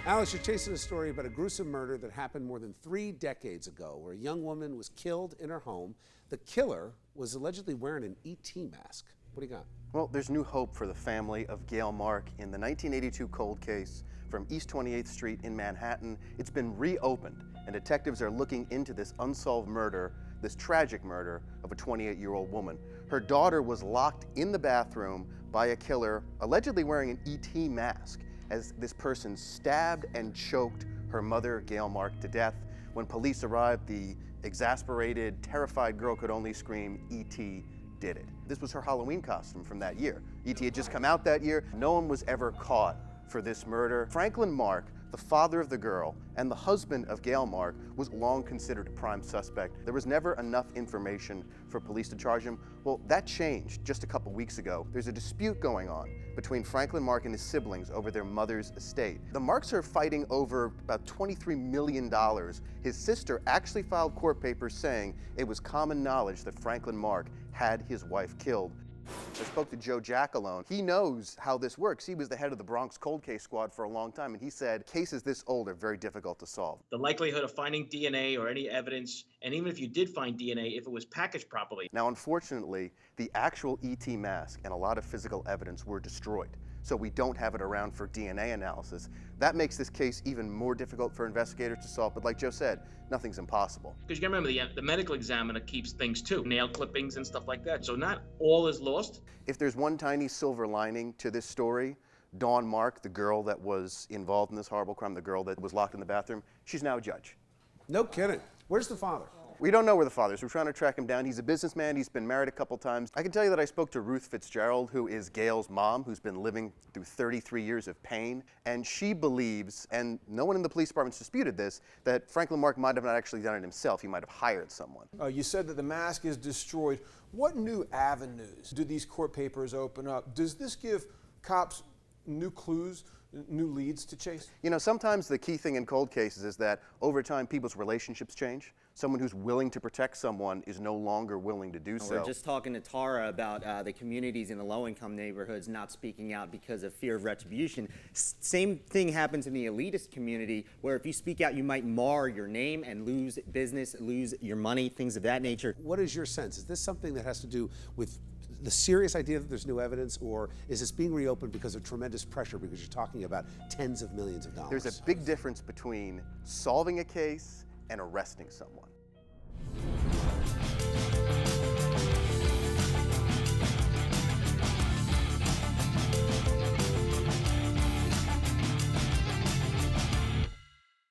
Alex, you're chasing a story about a gruesome murder that happened more than 3 decades ago, where a young woman was killed in her home. The killer was allegedly wearing an ET mask. What do you got? Well, there's new hope for the family of Gail Mark in the 1982 cold case from East 28th Street in Manhattan. It's been reopened, and detectives are looking into this unsolved murder, this tragic murder of a 28-year-old woman. Her daughter was locked in the bathroom by a killer, allegedly wearing an ET mask, as this person stabbed and choked her mother, Gail Mark, to death. When police arrived, the exasperated, terrified girl could only scream, "E.T. did it." This was her Halloween costume from that year. E.T. had just come out that year. No one was ever caught for this murder. Franklin Mark, the father of the girl and the husband of Gail Mark, was long considered a prime suspect. There was never enough information for police to charge him. Well, that changed just a couple weeks ago. There's a dispute going on between Franklin Mark and his siblings over their mother's estate. The Marks are fighting over about $23 million. His sister actually filed court papers saying it was common knowledge that Franklin Mark had his wife killed. I spoke to Joe Giacalone. He knows how this works. He was the head of the Bronx Cold Case Squad for a long time, and he said cases this old are very difficult to solve. The likelihood of finding DNA or any evidence, and even if you did find DNA, if it was packaged properly. Now, unfortunately, the actual ET mask and a lot of physical evidence were destroyed, so we don't have it around for DNA analysis. That makes this case even more difficult for investigators to solve, but like Joe said, nothing's impossible. Because you gotta remember, the medical examiner keeps things too, nail clippings and stuff like that, so not all is lost. If there's one tiny silver lining to this story, Dawn Mark, the girl that was involved in this horrible crime, the girl that was locked in the bathroom, she's now a judge. No kidding. Where's the father? We don't know where the father is. We're trying to track him down. He's a businessman. He's been married a couple times. I can tell you that I spoke to Ruth Fitzgerald, who is Gail's mom, who's been living through 33 years of pain. And she believes, and no one in the police department's disputed this, that Franklin Mark might have not actually done it himself. He might have hired someone. You said that the mask is destroyed. What new avenues do these court papers open up? Does this give cops new clues, new leads to chase? You know, sometimes the key thing in cold cases is that over time people's relationships change. Someone who's willing to protect someone is no longer willing to do so. We're just talking to Tara about the communities in the low-income neighborhoods not speaking out because of fear of retribution. Same thing happens in the elitist community, where if you speak out, you might mar your name and lose business, lose your money, things of that nature. What is your sense? Is this something that has to do with the serious idea that there's new evidence, or is this being reopened because of tremendous pressure, because you're talking about tens of millions of dollars? There's a big difference between solving a case and arresting someone.